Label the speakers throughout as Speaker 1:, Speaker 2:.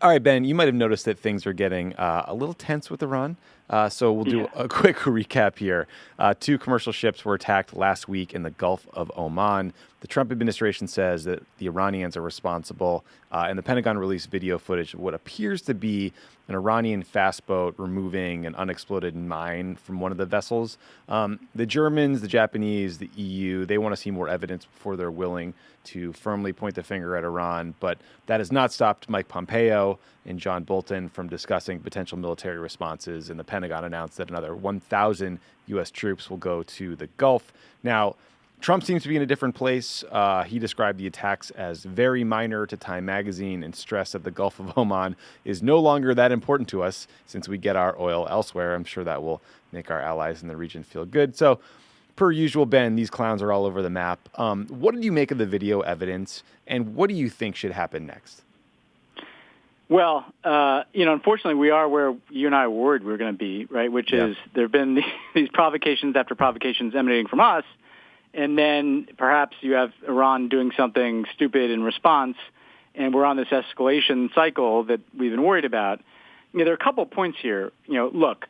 Speaker 1: All right, Ben, you might have noticed that things are getting a little tense with Iran. So we'll do a quick recap here. 2 commercial ships were attacked last week in the Gulf of Oman. The Trump administration says that the Iranians are responsible, and the Pentagon released video footage of what appears to be an Iranian fast boat removing an unexploded mine from one of the vessels. The Germans, the Japanese, the EU, they want to see more evidence before they're willing to firmly point the finger at Iran. But that has not stopped Mike Pompeo and John Bolton from discussing potential military responses. And the Pentagon announced that another 1,000 U.S. troops will go to the Gulf. Now, Trump seems to be in a different place. He described the attacks as very minor to Time magazine and stressed that the Gulf of Oman is no longer that important to us since we get our oil elsewhere. I'm sure that will make our allies in the region feel good. So, per usual, Ben, these clowns are all over the map. What did you make of the video evidence, and what do you think should happen next?
Speaker 2: Well, unfortunately, we are where you and I were worried we were going to be, right? Which is there have been these provocations after provocations emanating from us, and then perhaps you have Iran doing something stupid in response, and we're on this escalation cycle that we've been worried about. There are a couple of points here. Look,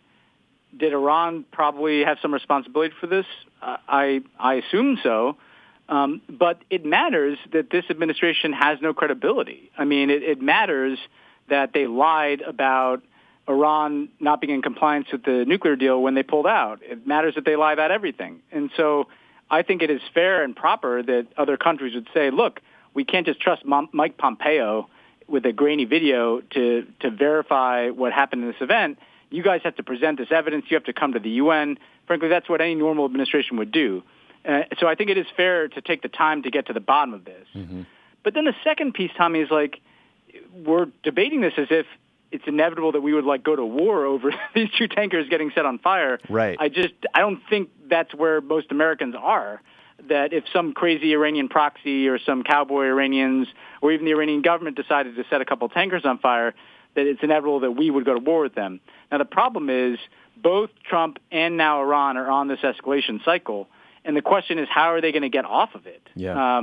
Speaker 2: did Iran probably have some responsibility for this? I assume so. But it matters that this administration has no credibility. I mean, it matters that they lied about Iran not being in compliance with the nuclear deal when they pulled out. It matters that they lie about everything. And so I think it is fair and proper that other countries would say, look, we can't just trust Mike Pompeo with a grainy video to verify what happened in this event. You guys have to present this evidence. You have to come to the UN. Frankly, that's what any normal administration would do. So I think it is fair to take the time to get to the bottom of this. Mm-hmm. But then the second piece, Tommy, is like we're debating this as if it's inevitable that we would go to war over these 2 tankers getting set on fire.
Speaker 1: Right.
Speaker 2: I don't think that's where most Americans are. That if some crazy Iranian proxy or some cowboy Iranians or even the Iranian government decided to set a couple tankers on fire, that it's inevitable that we would go to war with them. Now, the problem is both Trump and now Iran are on this escalation cycle. And the question is, how are they going to get off of it?
Speaker 1: Yeah.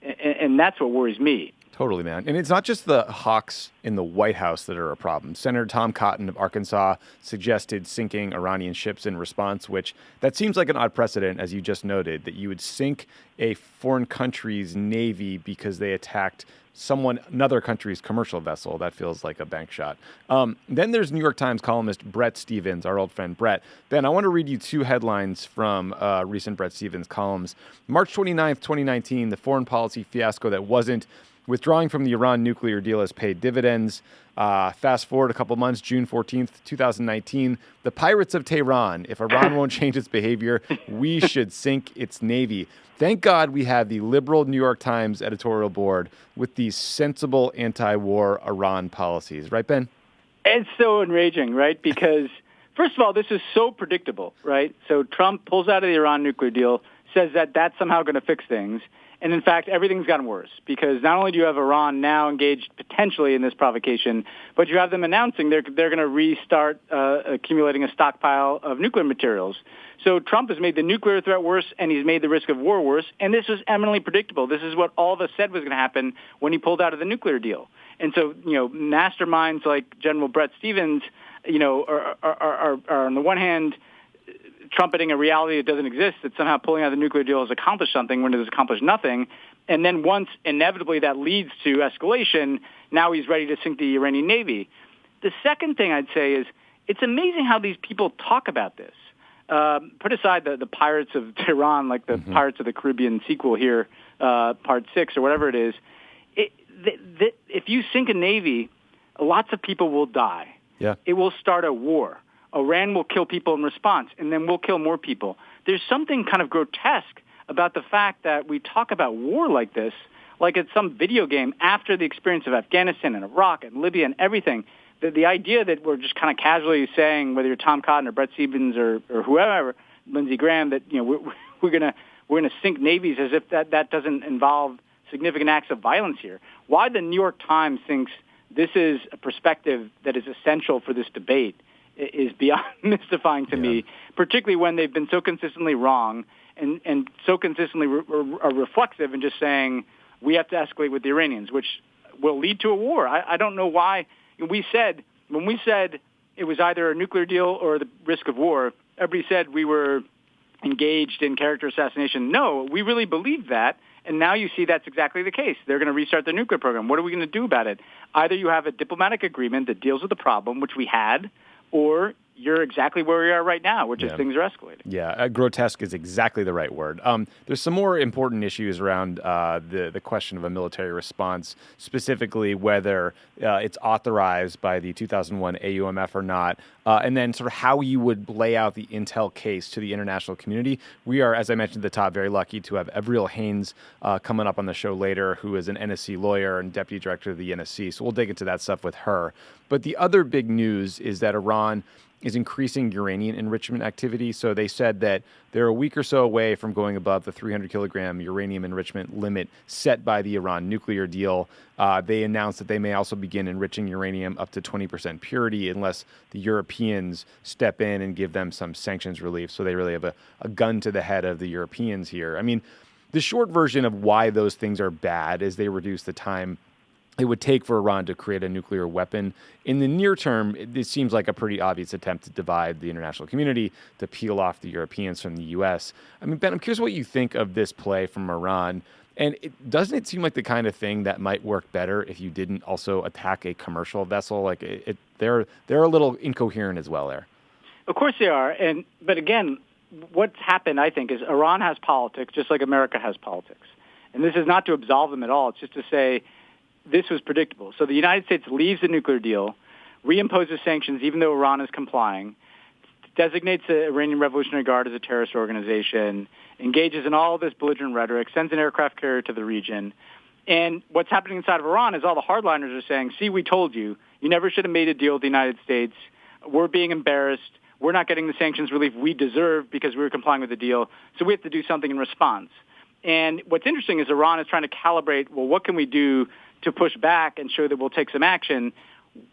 Speaker 2: And that's what worries me.
Speaker 1: Totally, man. And it's not just the hawks in the White House that are a problem. Senator Tom Cotton of Arkansas suggested sinking Iranian ships in response, which that seems like an odd precedent, as you just noted, that you would sink a foreign country's navy because they attacked another country's commercial vessel. That feels like a bank shot. Then there's New York Times columnist Bret Stephens, our old friend Bret. Ben, I want to read you 2 headlines from recent Bret Stephens columns. March 29th, 2019, the foreign policy fiasco that wasn't withdrawing from the Iran nuclear deal has paid dividends. Fast forward a couple months, June 14th, 2019, the pirates of Tehran. If Iran won't change its behavior, we should sink its navy. Thank God we have the liberal New York Times editorial board with these sensible anti-war Iran policies. Right, Ben?
Speaker 2: It's so enraging, right? Because, first of all, this is so predictable, right? So Trump pulls out of the Iran nuclear deal, says that that's somehow going to fix things. And in fact, everything's gotten worse because not only do you have Iran now engaged potentially in this provocation, but you have them announcing they're going to restart accumulating a stockpile of nuclear materials. So Trump has made the nuclear threat worse, and he's made the risk of war worse. And this was eminently predictable. This is what all of us said was going to happen when he pulled out of the nuclear deal. And so, masterminds like General Bret Stephens, are on the one hand trumpeting a reality that doesn't exist, that somehow pulling out of the nuclear deal has accomplished something when it has accomplished nothing. And then once inevitably that leads to escalation, now he's ready to sink the Iranian Navy. The second thing I'd say is it's amazing how these people talk about this. Put aside the Pirates of Tehran, like the Pirates of the Caribbean sequel here, Part 6 or whatever it is. If you sink a Navy, lots of people will die.
Speaker 1: Yeah.
Speaker 2: It will start a war. Iran will kill people in response, and then we'll kill more people. There's something kind of grotesque about the fact that we talk about war like this, like it's some video game after the experience of Afghanistan and Iraq and Libya and everything. The idea that we're just kind of casually saying, whether you're Tom Cotton or Bret Stephens or whoever, Lindsey Graham, that we're gonna sink navies as if that doesn't involve significant acts of violence here. Why the New York Times thinks this is a perspective that is essential for this debate is beyond mystifying to me, particularly when they've been so consistently wrong and so consistently are reflexive in just saying we have to escalate with the Iranians, which will lead to a war. I don't know why. When we said it was either a nuclear deal or the risk of war, everybody said we were engaged in character assassination. No, we really believed that. And now you see that's exactly the case. They're going to restart their nuclear program. What are we going to do about it? Either you have a diplomatic agreement that deals with the problem, which we had, or you're exactly where we are right now, which is things are escalating.
Speaker 1: Yeah, grotesque is exactly the right word. There's some more important issues around the question of a military response, specifically whether it's authorized by the 2001 AUMF or not, and then sort of how you would lay out the intel case to the international community. We are, as I mentioned at the top, very lucky to have Evriel Haines coming up on the show later, who is an NSC lawyer and deputy director of the NSC. So we'll dig into that stuff with her. But the other big news is that Iran is increasing uranium enrichment activity. So they said that they're a week or so away from going above the 300-kilogram uranium enrichment limit set by the Iran nuclear deal. They announced that they may also begin enriching uranium up to 20% purity unless the Europeans step in and give them some sanctions relief. So they really have a gun to the head of the Europeans here. I mean, the short version of why those things are bad is they reduce the time it would take for Iran to create a nuclear weapon. In the near term, it seems like a pretty obvious attempt to divide the international community, to peel off the Europeans from the U.S. I mean, Ben, I'm curious what you think of this play from Iran. And doesn't it seem like the kind of thing that might work better if you didn't also attack a commercial vessel? Like they're a little incoherent as well there.
Speaker 2: Of course they are. But again, what's happened, I think, is Iran has politics just like America has politics. And this is not to absolve them at all. It's just to say, this was predictable. So the United States leaves the nuclear deal, reimposes sanctions even though Iran is complying, designates the Iranian Revolutionary Guard as a terrorist organization, engages in all of this belligerent rhetoric, sends an aircraft carrier to the region. And what's happening inside of Iran is all the hardliners are saying, see, we told you. You never should have made a deal with the United States. We're being embarrassed. We're not getting the sanctions relief we deserve because we were complying with the deal. So we have to do something in response. And what's interesting is Iran is trying to calibrate, well, what can we do to push back and show that we'll take some action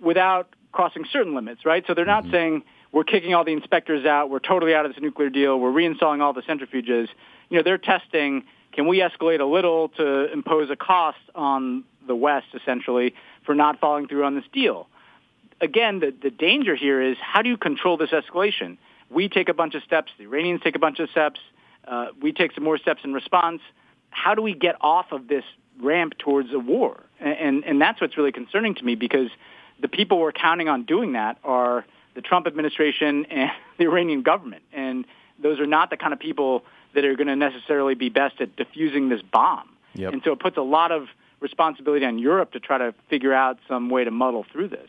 Speaker 2: without crossing certain limits, right? So they're not saying we're kicking all the inspectors out, we're totally out of this nuclear deal, we're reinstalling all the centrifuges. You know, they're testing, can we escalate a little to impose a cost on the West, essentially, for not following through on this deal? Again, the danger here is how do you control this escalation? We take a bunch of steps, the Iranians take a bunch of steps, we take some more steps in response. How do we get off of this ramp towards a war? And that's what's really concerning to me, because the people we're counting on doing that are the Trump administration and the Iranian government. And those are not the kind of people that are going to necessarily be best at diffusing this bomb.
Speaker 1: Yep.
Speaker 2: And so it puts a lot of responsibility on Europe to try to figure out some way to muddle through this.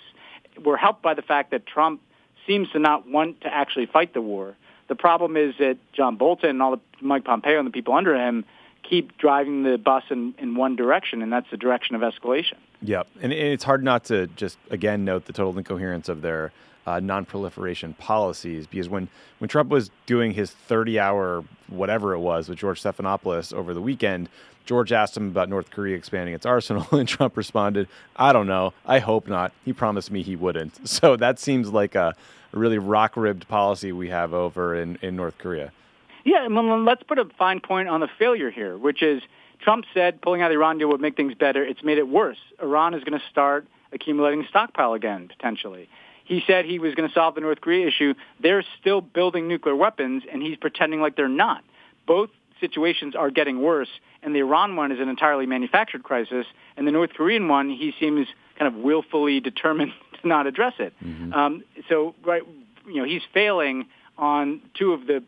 Speaker 2: We're helped by the fact that Trump seems to not want to actually fight the war. The problem is that John Bolton and all the Mike Pompeo and the people under him keep driving the bus in one direction, and that's the direction of escalation.
Speaker 1: Yep. And it's hard not to just, again, note the total incoherence of their non-proliferation policies, because when Trump was doing his 30-hour whatever it was with George Stephanopoulos over the weekend, George asked him about North Korea expanding its arsenal, and Trump responded, I don't know. I hope not. He promised me he wouldn't. So that seems like a really rock-ribbed policy we have over in North Korea.
Speaker 2: Yeah, let's put a fine point on the failure here, which is Trump said pulling out the Iran deal would make things better. It's made it worse. Iran is going to start accumulating stockpile again, potentially. He said he was going to solve the North Korea issue. They're still building nuclear weapons, and he's pretending like they're not. Both situations are getting worse, and the Iran one is an entirely manufactured crisis, and the North Korean one, he seems kind of willfully determined to not address it. So, right, he's failing on two of the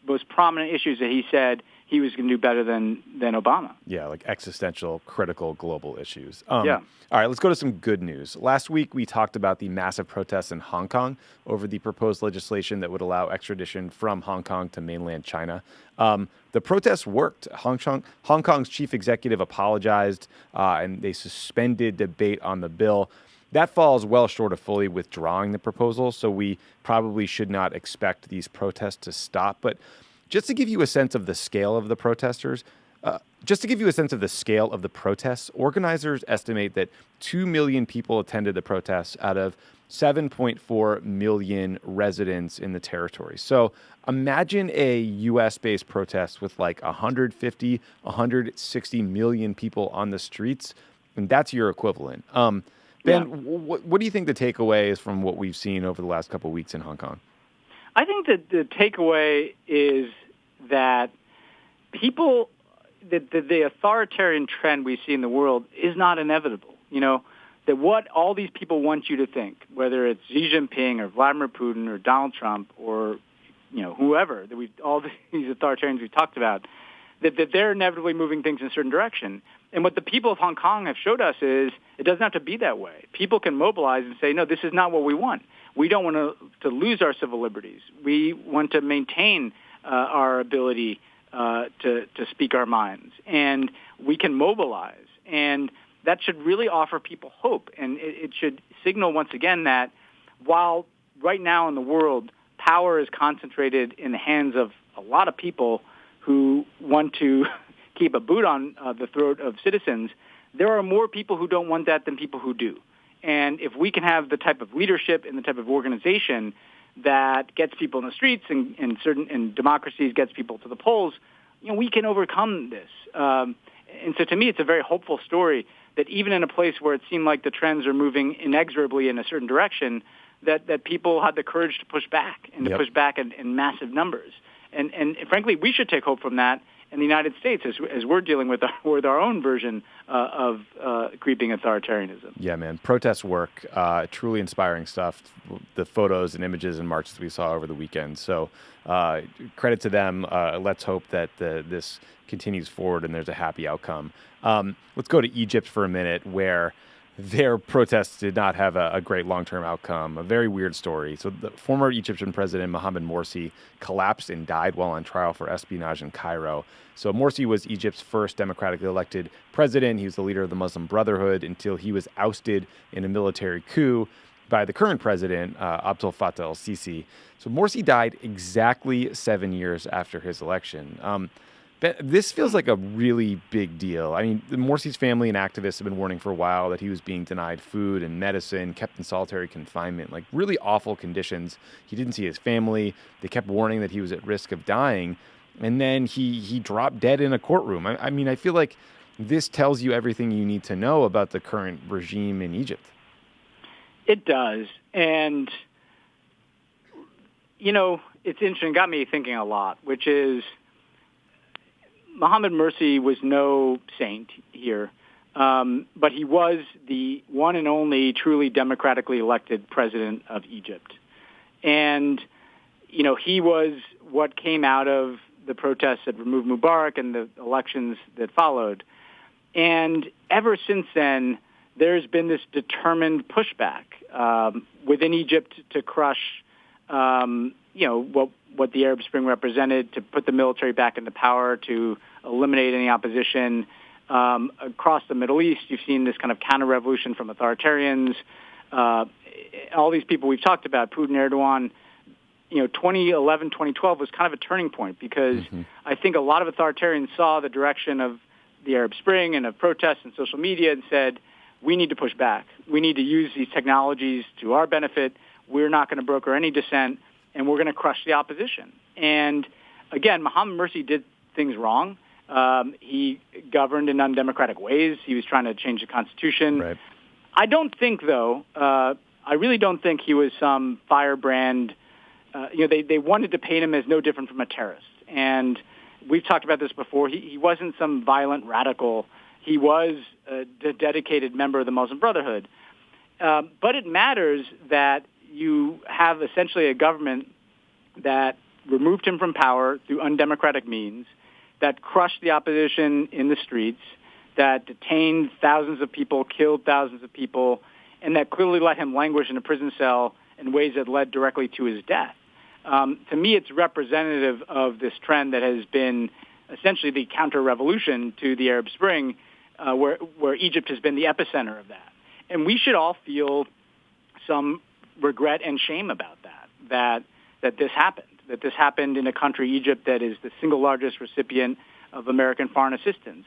Speaker 2: most prominent issues that he said he was going to do better than Obama.
Speaker 1: Yeah, like existential, critical global issues.
Speaker 2: Yeah.
Speaker 1: All right, let's go to some good news. Last week, we talked about the massive protests in Hong Kong over the proposed legislation that would allow extradition from Hong Kong to mainland China. The protests worked. Hong Kong's chief executive apologized, and they suspended debate on the bill. That falls well short of fully withdrawing the proposal, so we probably should not expect these protests to stop. But just to give you a sense of the scale of the protesters, organizers estimate that 2 million people attended the protests out of 7.4 million residents in the territory. So imagine a U.S.-based protest with like 150, 160 million people on the streets. And that's your equivalent. Ben, what do you think the takeaway is from what we've seen over the last couple of weeks in Hong Kong?
Speaker 2: I think that the takeaway is that the authoritarian trend we see in the world is not inevitable. That what all these people want you to think, whether it's Xi Jinping or Vladimir Putin or Donald Trump or whoever, all these authoritarians we've talked about, that they're inevitably moving things in a certain direction. And what the people of Hong Kong have showed us is it doesn't have to be that way. People can mobilize and say, no, this is not what we want. We don't want to lose our civil liberties. We want to maintain our ability to speak our minds. And we can mobilize. And that should really offer people hope. And it should signal once again that while right now in the world, power is concentrated in the hands of a lot of people who want to keep a boot on the throat of citizens, there are more people who don't want that than people who do. And if we can have the type of leadership and the type of organization that gets people in the streets and certain democracies gets people to the polls, we can overcome this. And so to me, it's a very hopeful story that even in a place where it seemed like the trends are moving inexorably in a certain direction, that people had the courage to push back and to push back in massive numbers. And frankly, we should take hope from that in the United States as we're dealing with our own version of creeping authoritarianism.
Speaker 1: Yeah, man. Protest work, truly inspiring stuff. The photos and images and marches we saw over the weekend. So credit to them. Let's hope that this continues forward and there's a happy outcome. Let's go to Egypt for a minute, where their protests did not have a great long-term outcome. A very weird story. So the former Egyptian president, Mohamed Morsi, collapsed and died while on trial for espionage in Cairo. So Morsi was Egypt's first democratically elected president. He was the leader of the Muslim Brotherhood until he was ousted in a military coup by the current president, Abdel Fattah el-Sisi. So Morsi died exactly 7 years after his election. This feels like a really big deal. I mean, Morsi's family and activists have been warning for a while that he was being denied food and medicine, kept in solitary confinement, like really awful conditions. He didn't see his family. They kept warning that he was at risk of dying. And then he dropped dead in a courtroom. I mean, I feel like this tells you everything you need to know about the current regime in Egypt.
Speaker 2: It does. And, it's interesting. It got me thinking a lot, which is, Mohamed Morsi was no saint here, but he was the one and only truly democratically elected president of Egypt. And, he was what came out of the protests that removed Mubarak and the elections that followed. And ever since then, there's been this determined pushback within Egypt to crush, what the Arab Spring represented, to put the military back into power, to eliminate any opposition. Across the Middle East, you've seen this kind of counter-revolution from authoritarians. All these people we've talked about, Putin, Erdogan, 2011, 2012 was kind of a turning point because I think a lot of authoritarians saw the direction of the Arab Spring and of protests and social media and said, we need to push back. We need to use these technologies to our benefit. We're not going to broker any dissent, and we're going to crush the opposition. And again, Mohamed Morsi did things wrong. He governed in undemocratic ways. He was trying to change the constitution.
Speaker 1: Right.
Speaker 2: I don't think, though, I really don't think he was some firebrand. They wanted to paint him as no different from a terrorist. And we've talked about this before. He wasn't some violent radical. He was a dedicated member of the Muslim Brotherhood. But it matters that you have essentially a government that removed him from power through undemocratic means, that crushed the opposition in the streets, that detained thousands of people, killed thousands of people, and that clearly let him languish in a prison cell in ways that led directly to his death. To me, it's representative of this trend that has been essentially the counter-revolution to the Arab Spring, where Egypt has been the epicenter of that. And we should all feel some regret and shame about that this happened in a country, Egypt, that is the single largest recipient of American foreign assistance.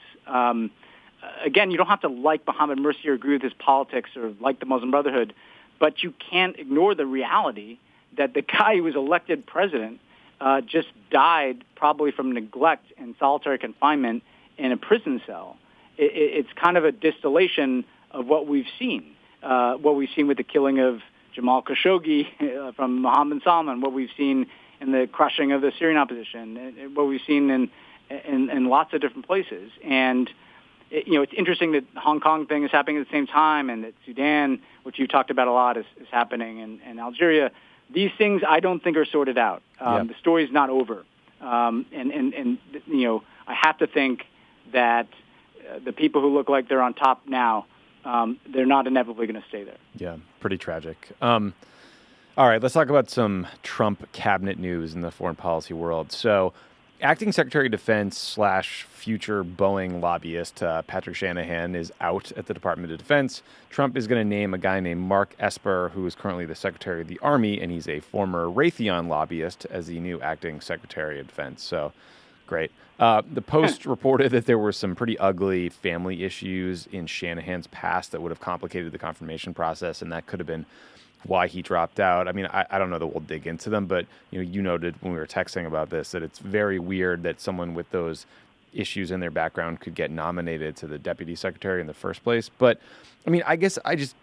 Speaker 2: Again, you don't have to like Mohamed Morsi or agree with his politics or like the Muslim Brotherhood, but you can't ignore the reality that the guy who was elected president just died probably from neglect and solitary confinement in a prison cell. it's kind of a distillation of what we've seen with the killing of Jamal Khashoggi from Mohammed bin Salman, what we've seen in the crushing of the Syrian opposition, and what we've seen in lots of different places. And it's interesting that the Hong Kong thing is happening at the same time, and that Sudan, which you talked about a lot, is happening, and Algeria. These things I don't think are sorted out. The story's not over, and I have to think that the people who look like they're on top now, they're not inevitably going to stay there.
Speaker 1: Yeah, pretty tragic. All right, let's talk about some Trump cabinet news in the foreign policy world. So, Acting Secretary of Defense / future Boeing lobbyist Patrick Shanahan is out at the Department of Defense. Trump is going to name a guy named Mark Esper, who is currently the Secretary of the Army, and he's a former Raytheon lobbyist, as the new Acting Secretary of Defense. So, great. The Post reported that there were some pretty ugly family issues in Shanahan's past that would have complicated the confirmation process, and that could have been why he dropped out. I mean, I don't know that we'll dig into them, but you noted when we were texting about this that it's very weird that someone with those issues in their background could get nominated to the deputy secretary in the first place. But I mean, I guess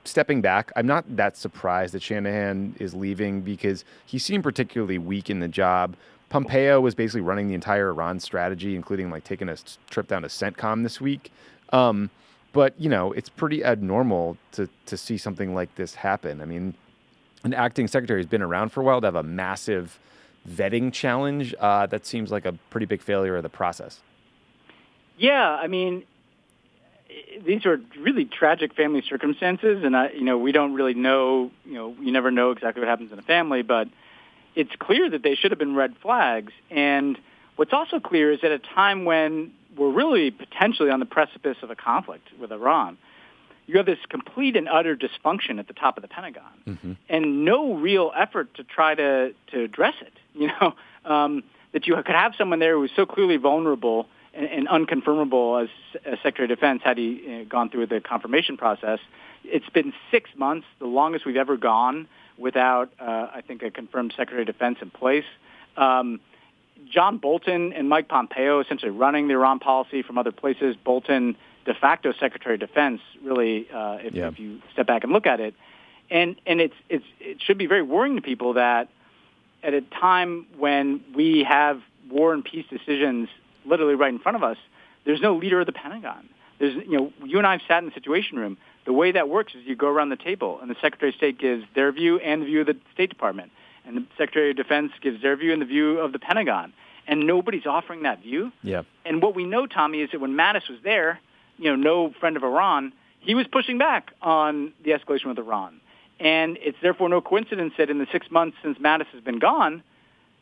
Speaker 1: stepping back, I'm not that surprised that Shanahan is leaving because he seemed particularly weak in the job. Pompeo was basically running the entire Iran strategy, including taking a trip down to CENTCOM this week. But it's pretty abnormal to see something like this happen. I mean, an acting secretary has been around for a while to have a massive vetting challenge. That seems like a pretty big failure of the process.
Speaker 2: Yeah, I mean, these are really tragic family circumstances, and we don't really know. You never know exactly what happens in a family, but it's clear that they should have been red flags. And what's also clear is at a time when we're really potentially on the precipice of a conflict with Iran, you have this complete and utter dysfunction at the top of the Pentagon, and no real effort to try to address it. That you could have someone there who was so clearly vulnerable and unconfirmable as Secretary of Defense had he gone through the confirmation process. It's been 6 months, the longest we've ever gone without, I think, a confirmed Secretary of Defense in place. John Bolton and Mike Pompeo essentially running the Iran policy from other places. Bolton, de facto Secretary of Defense, really, if you step back and look at it. And it should be very worrying to people that at a time when we have war and peace decisions literally right in front of us, there's no leader of the Pentagon. You and I have sat in the Situation Room. The way that works is you go around the table, and the Secretary of State gives their view and the view of the State Department. And the Secretary of Defense gives their view and the view of the Pentagon. And nobody's offering that view. Yeah. And what we know, Tommy, is that when Mattis was there, no friend of Iran, he was pushing back on the escalation with Iran. And it's therefore no coincidence that in the 6 months since Mattis has been gone,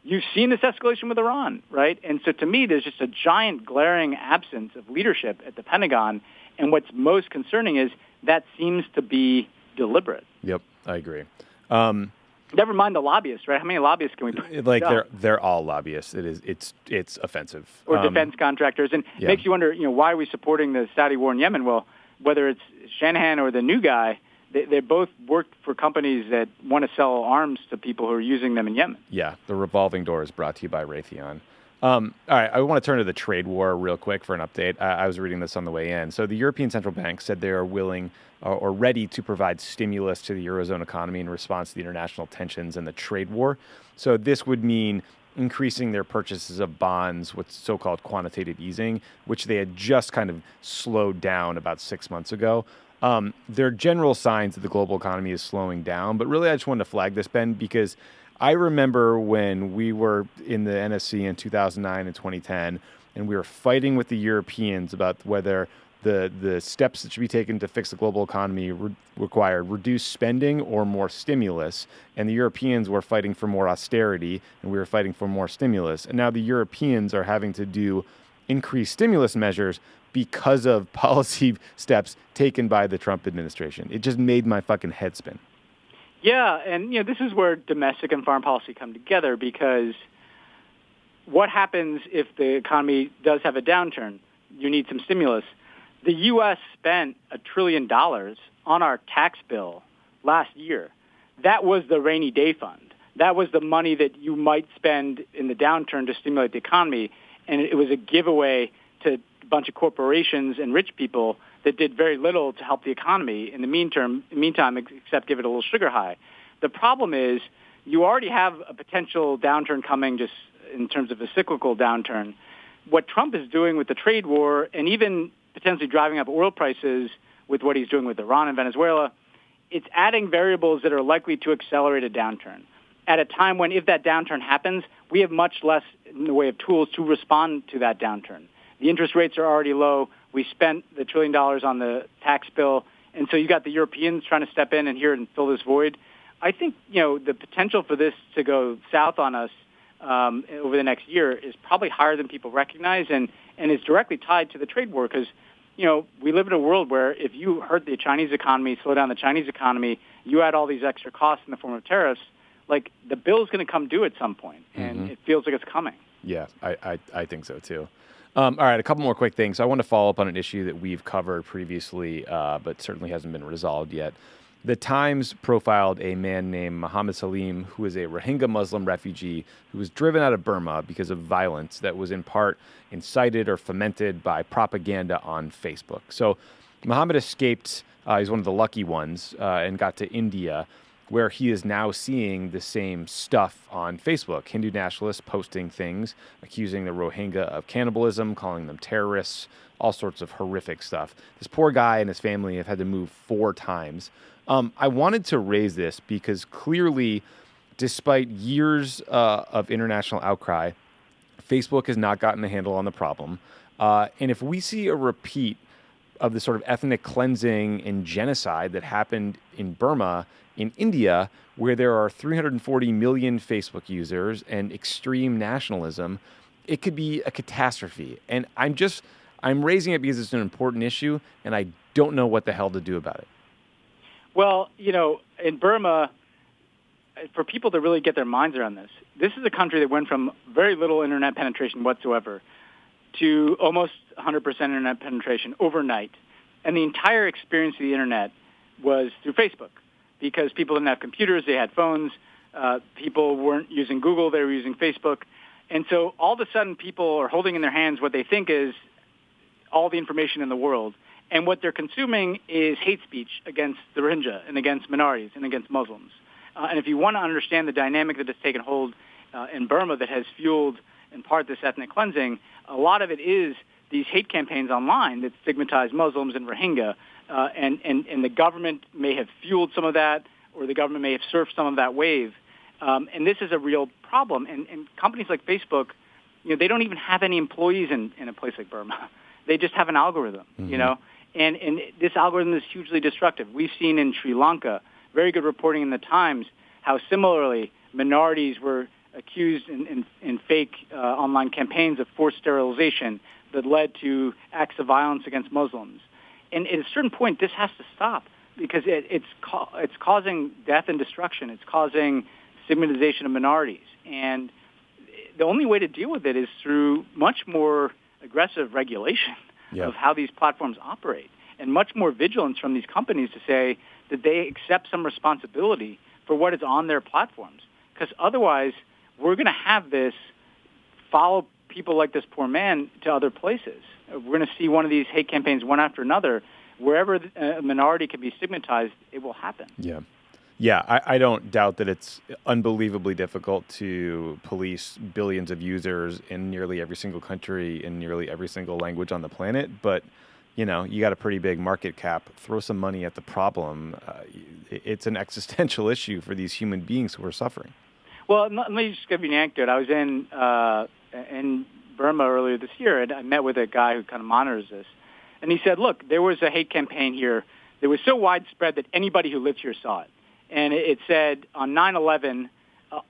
Speaker 2: you've seen this escalation with Iran, right? And so to me, there's just a giant glaring absence of leadership at the Pentagon. And what's most concerning is that seems to be deliberate.
Speaker 1: Yep, I agree.
Speaker 2: Never mind the lobbyists, right? How many lobbyists can we put?
Speaker 1: They're all lobbyists. It's offensive.
Speaker 2: Or defense contractors, and it makes you wonder, why are we supporting the Saudi war in Yemen? Well, whether it's Shanahan or the new guy, they both work for companies that want to sell arms to people who are using them in Yemen. Yeah, the revolving door is brought to you by Raytheon. All right, I want to turn to the trade war real quick for an update. I was reading this on the way in. So the European Central Bank said they are willing or ready to provide stimulus to the Eurozone economy in response to the international tensions and the trade war. So this would mean increasing their purchases of bonds, what's so-called quantitative easing, which they had just kind of slowed down about 6 months ago. There are general signs that the global economy is slowing down, but really I just wanted to flag this, Ben, because I remember when we were in the NSC in 2009 and 2010, and we were fighting with the Europeans about whether the steps that should be taken to fix the global economy required reduced spending or more stimulus. And the Europeans were fighting for more austerity, and we were fighting for more stimulus. And now the Europeans are having to do increased stimulus measures because of policy steps taken by the Trump administration. It just made my fucking head spin. Yeah, and this is where domestic and foreign policy come together, because what happens if the economy does have a downturn? You need some stimulus. The U.S. spent $1 trillion on our tax bill last year. That was the rainy day fund. That was the money that you might spend in the downturn to stimulate the economy, and it was a giveaway to a bunch of corporations and rich people that did very little to help the economy in the meantime, except give it a little sugar high. The problem is you already have a potential downturn coming just in terms of a cyclical downturn. What Trump is doing with the trade war and even potentially driving up oil prices with what he's doing with Iran and Venezuela, it's adding variables that are likely to accelerate a downturn at a time when, if that downturn happens, we have much less in the way of tools to respond to that downturn. The interest rates are already low. We spent the $1 trillion on the tax bill, and so you got the Europeans trying to step in and here and fill this void. I think, the potential for this to go south on us over the next year is probably higher than people recognize, and is directly tied to the trade war because, we live in a world where if you hurt the Chinese economy, slow down the Chinese economy, you add all these extra costs in the form of tariffs, like the bill is going to come due at some point, and it feels like it's coming.
Speaker 1: Yeah, I think so too. All right, a couple more quick things. I want to follow up on an issue that we've covered previously, but certainly hasn't been resolved yet. The Times profiled a man named Mohammed Salim, who is a Rohingya Muslim refugee who was driven out of Burma because of violence that was in part incited or fomented by propaganda on Facebook. So Mohammed escaped. He's one of the lucky ones and got to India, where he is now seeing the same stuff on Facebook. Hindu nationalists posting things, accusing the Rohingya of cannibalism, calling them terrorists, all sorts of horrific stuff. This poor guy and his family have had to move 4 times. I wanted to raise this because clearly, despite years of international outcry, Facebook has not gotten a handle on the problem. And if we see a repeat of the sort of ethnic cleansing and genocide that happened in Burma, in India, where there are 340 million Facebook users and extreme nationalism, it could be a catastrophe. And I'm raising it because it's an important issue, and I don't know what the hell to do about it.
Speaker 2: Well, in Burma, for people to really get their minds around this, this is a country that went from very little internet penetration whatsoever to almost 100% internet penetration overnight. And the entire experience of the internet was through Facebook because people didn't have computers, they had phones, people weren't using Google, they were using Facebook. And so all of a sudden people are holding in their hands what they think is all the information in the world. And what they're consuming is hate speech against the Rohingya and against minorities and against Muslims. And if you want to understand the dynamic that has taken hold in Burma that has fueled, in part, this ethnic cleansing, a lot of it is these hate campaigns online that stigmatize Muslims and Rohingya. And the government may have fueled some of that, or the government may have surfed some of that wave. And this is a real problem. And companies like Facebook, they don't even have any employees in a place like Burma. They just have an algorithm, And this algorithm is hugely destructive. We've seen in Sri Lanka, very good reporting in the Times, how similarly minorities were accused in fake online campaigns of forced sterilization that led to acts of violence against Muslims. And at a certain point, this has to stop because it's causing death and destruction. It's causing stigmatization of minorities. And the only way to deal with it is through much more aggressive regulation of how these platforms operate and much more vigilance from these companies to say that they accept some responsibility for what is on their platforms. Because otherwise, we're going to have this follow people like this poor man to other places. We're going to see one of these hate campaigns one after another. Wherever a minority can be stigmatized, it will happen.
Speaker 1: Yeah, I don't doubt that it's unbelievably difficult to police billions of users in nearly every single country, in nearly every single language on the planet. But, you got a pretty big market cap. Throw some money at the problem. It's an existential issue for these human beings who are suffering.
Speaker 2: Well, let me just give you an anecdote. I was in Burma earlier this year, and I met with a guy who kind of monitors this. And he said, look, there was a hate campaign here that was so widespread that anybody who lives here saw it. And it said on 9/11,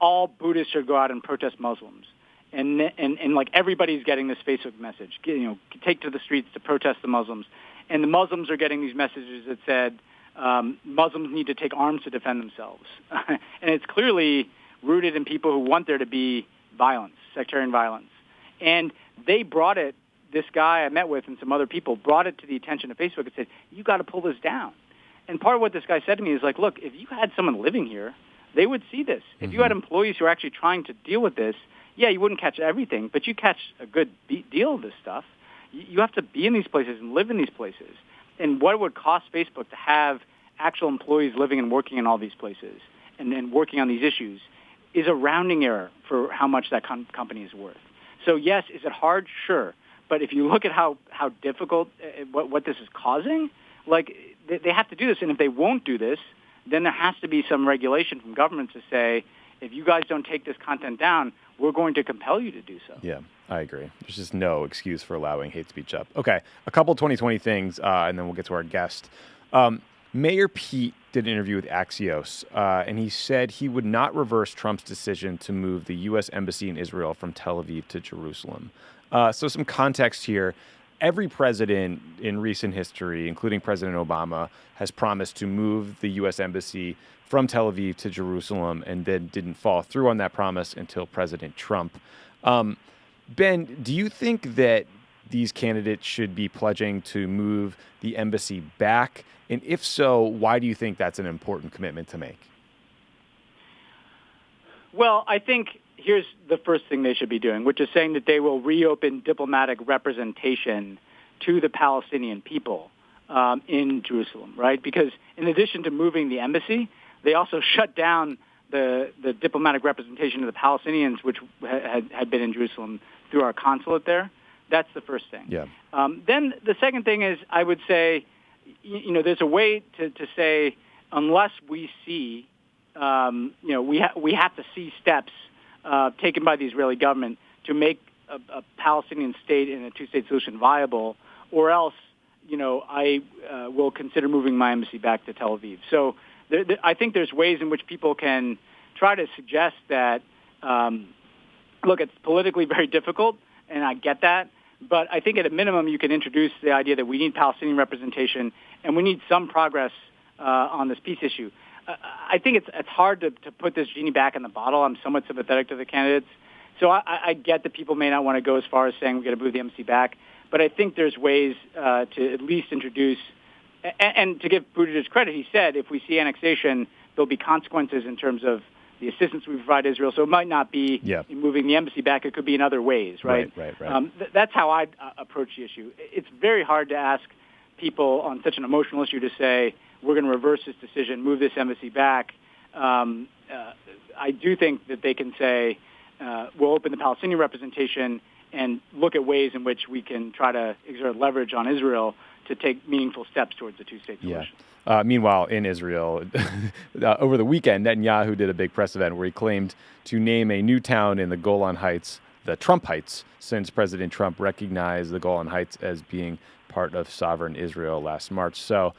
Speaker 2: all Buddhists should go out and protest Muslims. And like everybody's getting this Facebook message, take to the streets to protest the Muslims. And the Muslims are getting these messages that said Muslims need to take arms to defend themselves. And it's clearly rooted in people who want there to be violence, sectarian violence. And they brought it, this guy I met with and some other people brought it to the attention of Facebook and said, you got to pull this down. And part of what this guy said to me is like, look, if you had someone living here, they would see this. If you had employees who are actually trying to deal with this, yeah, you wouldn't catch everything, but you catch a good deal of this stuff. You have to be in these places and live in these places. And what it would cost Facebook to have actual employees living and working in all these places and working on these issues is a rounding error for how much that company is worth. So yes, is it hard? Sure. But if you look at how difficult, what this is causing, like they have to do this. And if they won't do this, then there has to be some regulation from government to say, if you guys don't take this content down, we're going to compel you to do so.
Speaker 1: Yeah, I agree. There's just no excuse for allowing hate speech up. Okay, a couple 2020 things, and then we'll get to our guest. Mayor Pete did an interview with Axios, and he said he would not reverse Trump's decision to move the U.S. Embassy in Israel from Tel Aviv to Jerusalem. So some context here. Every president in recent history, including President Obama, has promised to move the U.S. Embassy from Tel Aviv to Jerusalem and then didn't follow through on that promise until President Trump. Ben, do you think that these candidates should be pledging to move the embassy back? And if so, why do you think that's an important commitment to make?
Speaker 2: Well, I think here's the first thing they should be doing, which is saying that they will reopen diplomatic representation to the Palestinian people in Jerusalem, right? Because in addition to moving the embassy, they also shut down the diplomatic representation of the Palestinians, which had been in Jerusalem through our consulate there. That's the first thing.
Speaker 1: Yeah.
Speaker 2: Then the second thing is, I would say, there's a way to say, unless we see, we have to see steps taken by the Israeli government to make a Palestinian state and a two-state solution viable, or else, I will consider moving my embassy back to Tel Aviv. So I think there's ways in which people can try to suggest that, look, it's politically very difficult, and I get that, but I think at a minimum you can introduce the idea that we need Palestinian representation and we need some progress on this peace issue. I think it's hard to put this genie back in the bottle. I'm somewhat sympathetic to the candidates. So I get that people may not want to go as far as saying we're going to move the embassy back, but I think there's ways to at least introduce, and to give Buttigieg credit, he said if we see annexation, there'll be consequences in terms of the assistance we provide Israel. So it might not be in moving the embassy back. It could be in other ways, right?
Speaker 1: Right.
Speaker 2: That's how I approach the issue. It's very hard to ask people on such an emotional issue to say, we're going to reverse this decision, move this embassy back. I do think that they can say, we'll open the Palestinian representation and look at ways in which we can try to exert leverage on Israel to take meaningful steps towards a two-state solution.
Speaker 1: Meanwhile, in Israel, over the weekend, Netanyahu did a big press event where he claimed to name a new town in the Golan Heights, the Trump Heights, since President Trump recognized the Golan Heights as being part of sovereign Israel last March. So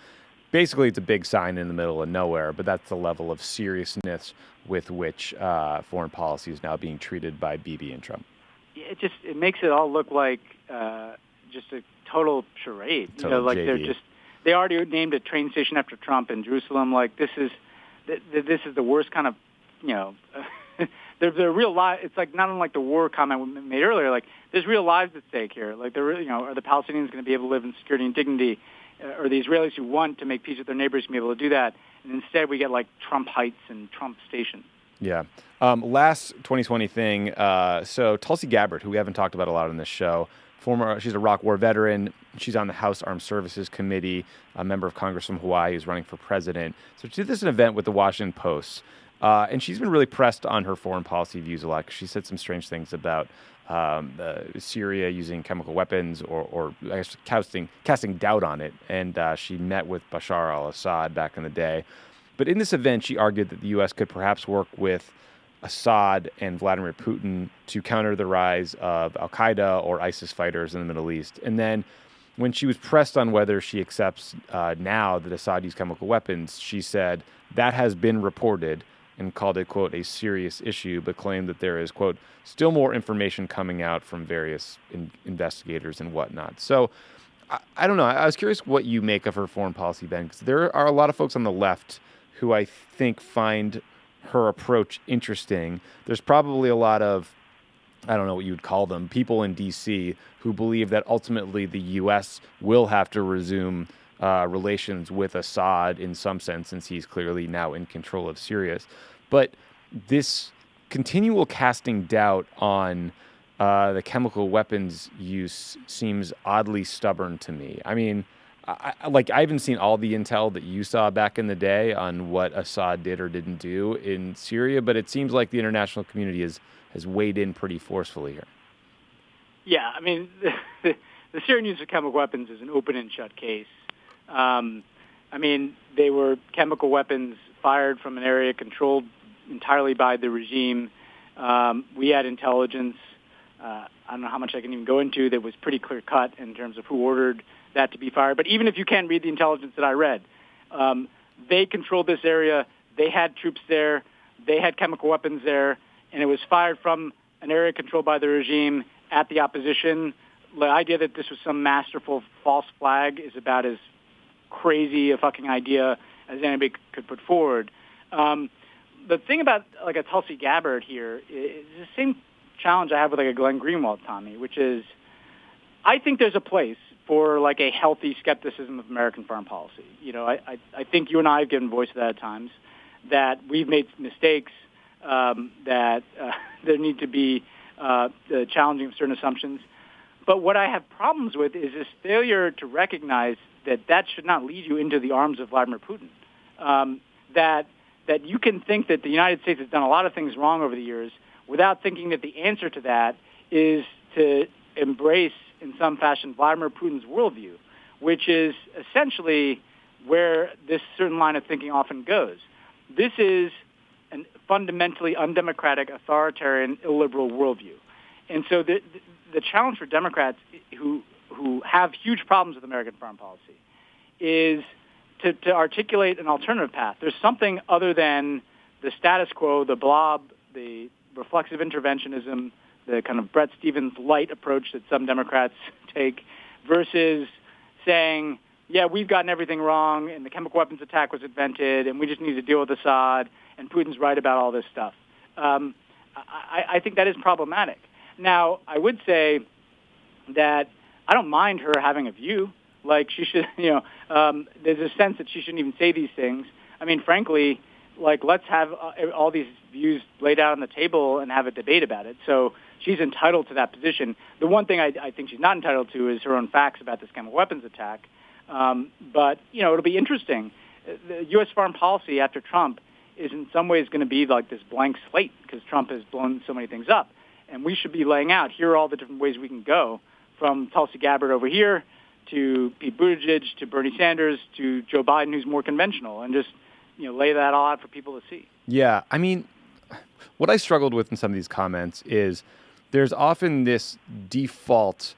Speaker 1: basically, it's a big sign in the middle of nowhere, but that's the level of seriousness with which foreign policy is now being treated by Bibi and Trump.
Speaker 2: It makes it all look like just a total charade.
Speaker 1: JV.
Speaker 2: They already named a train station after Trump in Jerusalem. Like this is the worst kind of There's real lives. It's like not unlike the war comment we made earlier. Like there's real lives at stake here. Like are the Palestinians going to be able to live in security and dignity? Or the Israelis who want to make peace with their neighbors can be able to do that, and instead we get like Trump Heights and Trump Station.
Speaker 1: Yeah. Last 2020 thing. So Tulsi Gabbard, who we haven't talked about a lot on this show, she's a Iraq War veteran. She's on the House Armed Services Committee, a member of Congress from Hawaii who's running for president. So she did this event with the Washington Post, and she's been really pressed on her foreign policy views a lot. She said some strange things about Syria using chemical weapons, or I guess casting doubt on it. And she met with Bashar al-Assad back in the day. But in this event, she argued that the U.S. could perhaps work with Assad and Vladimir Putin to counter the rise of al-Qaeda or ISIS fighters in the Middle East. And then when she was pressed on whether she accepts now that Assad used chemical weapons, she said that has been reported and called it, quote, a serious issue, but claimed that there is, quote, still more information coming out from various investigators and whatnot. So I don't know. I was curious what you make of her foreign policy, Ben, because there are a lot of folks on the left who I think find her approach interesting. There's probably a lot of, I don't know what you would call them, people in D.C. who believe that ultimately the U.S. will have to resume relations with Assad in some sense, since he's clearly now in control of Syria. But this continual casting doubt on the chemical weapons use seems oddly stubborn to me. I mean, I haven't seen all the intel that you saw back in the day on what Assad did or didn't do in Syria, but it seems like the international community has weighed in pretty forcefully here.
Speaker 2: Yeah, I mean, the Syrian use of chemical weapons is an open and shut case. I mean, they were chemical weapons fired from an area controlled entirely by the regime. We had intelligence. I don't know how much I can even go into that was pretty clear cut in terms of who ordered that to be fired. But even if you can read the intelligence that I read, they controlled this area. They had troops there. They had chemical weapons there, and it was fired from an area controlled by the regime at the opposition. The idea that this was some masterful false flag is about as crazy a fucking idea as anybody could put forward. The thing about like a Tulsi Gabbard here is the same challenge I have with like a Glenn Greenwald, Tommy, which is I think there's a place for like a healthy skepticism of American foreign policy. You know, I think you and I have given voice to that at times, that we've made mistakes, that there need to be the challenging of certain assumptions. But what I have problems with is this failure to recognize that should not lead you into the arms of Vladimir Putin. That you can think that the United States has done a lot of things wrong over the years without thinking that the answer to that is to embrace, in some fashion, Vladimir Putin's worldview, which is essentially where this certain line of thinking often goes. This is a fundamentally undemocratic, authoritarian, illiberal worldview. And so the challenge for Democrats who have huge problems with American foreign policy is to articulate an alternative path. There's something other than the status quo, the blob, the reflexive interventionism, the kind of Bret Stephens light approach that some Democrats take, versus saying, yeah, we've gotten everything wrong, and the chemical weapons attack was invented, and we just need to deal with Assad, and Putin's right about all this stuff. I think that is problematic. Now, I would say that I don't mind her having a view. Like, she should, there's a sense that she shouldn't even say these things. I mean, frankly, like, let's have all these views laid out on the table and have a debate about it. So she's entitled to that position. The one thing I think she's not entitled to is her own facts about this chemical weapons attack. But, it'll be interesting. The U.S. foreign policy after Trump is in some ways going to be like this blank slate because Trump has blown so many things up. And we should be laying out, here are all the different ways we can go, from Tulsi Gabbard over here to Pete Buttigieg to Bernie Sanders to Joe Biden, who's more conventional, and just lay that all out for people to see.
Speaker 1: Yeah, I mean, what I struggled with in some of these comments is there's often this default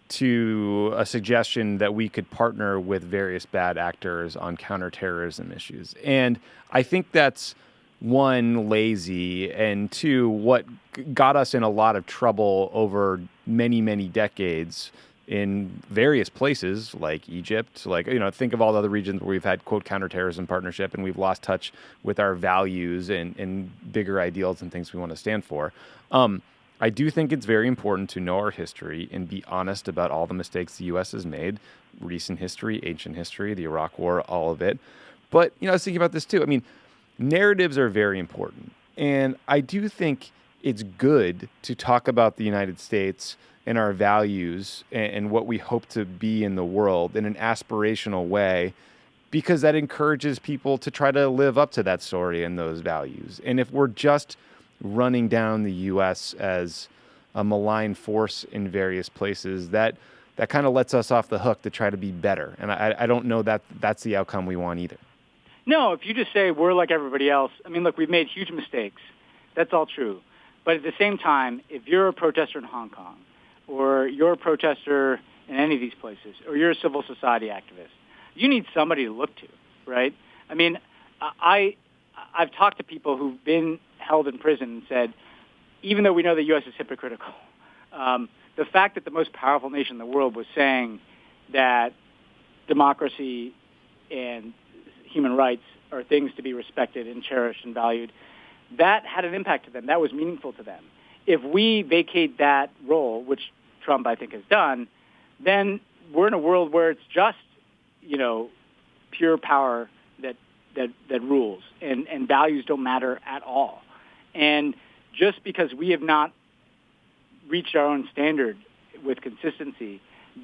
Speaker 1: to a suggestion that we could partner with various bad actors on counterterrorism issues. And I think that's, one, lazy, and two, what got us in a lot of trouble over many, many decades in various places like Egypt, think of all the other regions where we've had, quote, counterterrorism partnership, and we've lost touch with our values and bigger ideals and things we want to stand for. I do think it's very important to know our history and be honest about all the mistakes the U.S. has made, recent history, ancient history, the Iraq War, all of it. But, I was thinking about this too. I mean, narratives are very important. And I do think it's good to talk about the United States and our values and what we hope to be in the world in an aspirational way, because that encourages people to try to live up to that story and those values. And if we're just running down the U.S. as a malign force in various places, that kind of lets us off the hook to try to be better. And I don't know that that's the outcome we want either.
Speaker 2: No, if you just say we're like everybody else, I mean, look, we've made huge mistakes. That's all true. But at the same time, if you're a protester in Hong Kong, or you're a protester in any of these places, or you're a civil society activist, you need somebody to look to, right? I mean, I've talked to people who've been held in prison and said, even though we know the U.S. is hypocritical, the fact that the most powerful nation in the world was saying that democracy and human rights are things to be respected and cherished and valued, that had an impact to them. That was meaningful to them. If we vacate that role, which Trump, I think, has done, then we're in a world where it's just, pure power that rules, and values don't matter at all. And just because we have not reached our own standard with consistency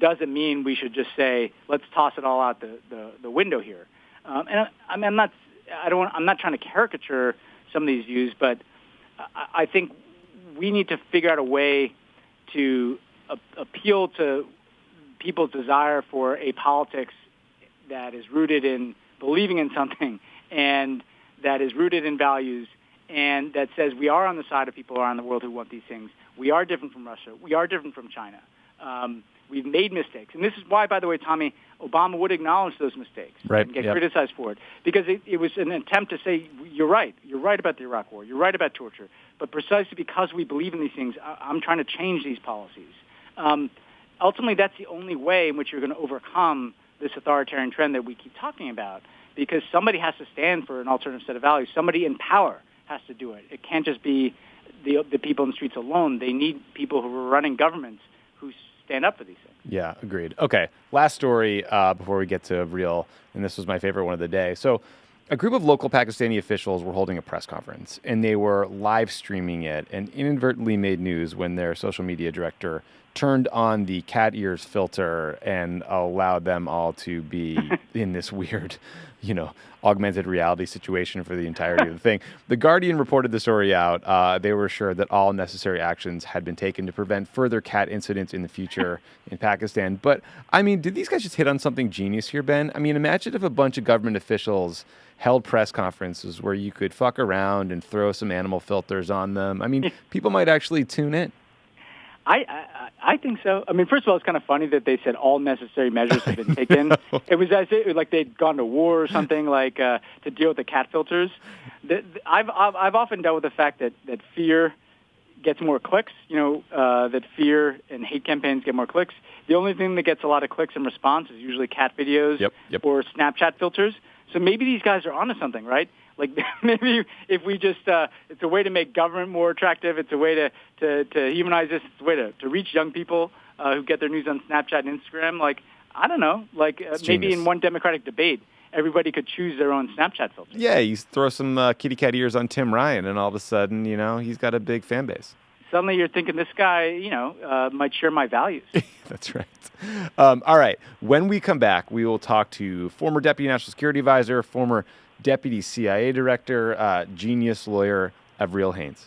Speaker 2: doesn't mean we should just say, let's toss it all out the window here. And I'm not trying to caricature some of these views, but I think we need to figure out a way to appeal to people's desire for a politics that is rooted in believing in something and that is rooted in values and that says we are on the side of people around the world who want these things. We are different from Russia. We are different from China. We've made mistakes. And this is why, by the way, Tommy, Obama would acknowledge those mistakes and get criticized for it. Because it was an attempt to say, you're right. You're right about the Iraq War. You're right about torture. But precisely because we believe in these things, I'm trying to change these policies. Ultimately, that's the only way in which you're going to overcome this authoritarian trend that we keep talking about. Because somebody has to stand for an alternative set of values. Somebody in power has to do it. It can't just be the people in the streets alone. They need people who are running governments who stand up for these things.
Speaker 1: Yeah, agreed. Okay, last story before we get to real, and this was my favorite one of the day. So a group of local Pakistani officials were holding a press conference, and they were live streaming it and inadvertently made news when their social media director turned on the cat ears filter and allowed them all to be in this weird, augmented reality situation for the entirety of the thing. The Guardian reported the story out. They were assured that all necessary actions had been taken to prevent further cat incidents in the future in Pakistan. But, did these guys just hit on something genius here, Ben? Imagine if a bunch of government officials held press conferences where you could fuck around and throw some animal filters on them. People might actually tune in.
Speaker 2: I think so. First of all, it's kind of funny that they said all necessary measures have been taken. It was as if like they'd gone to war or something, like to deal with the cat filters. I've often dealt with the fact that fear gets more clicks. That fear and hate campaigns get more clicks. The only thing that gets a lot of clicks and response is usually cat videos or Snapchat filters. So maybe these guys are onto something, right? Like maybe if we just, it's a way to make government more attractive. It's a way to humanize this. It's a way to reach young people who get their news on Snapchat and Instagram. Like, I don't know, maybe in one Democratic debate, everybody could choose their own Snapchat filter.
Speaker 1: Yeah, you throw some kitty cat ears on Tim Ryan, and all of a sudden, he's got a big fan base.
Speaker 2: Suddenly you're thinking this guy, might share my values.
Speaker 1: That's right. All right. When we come back, we will talk to former Deputy National Security Advisor, former Deputy CIA Director, genius lawyer, Avril Haines.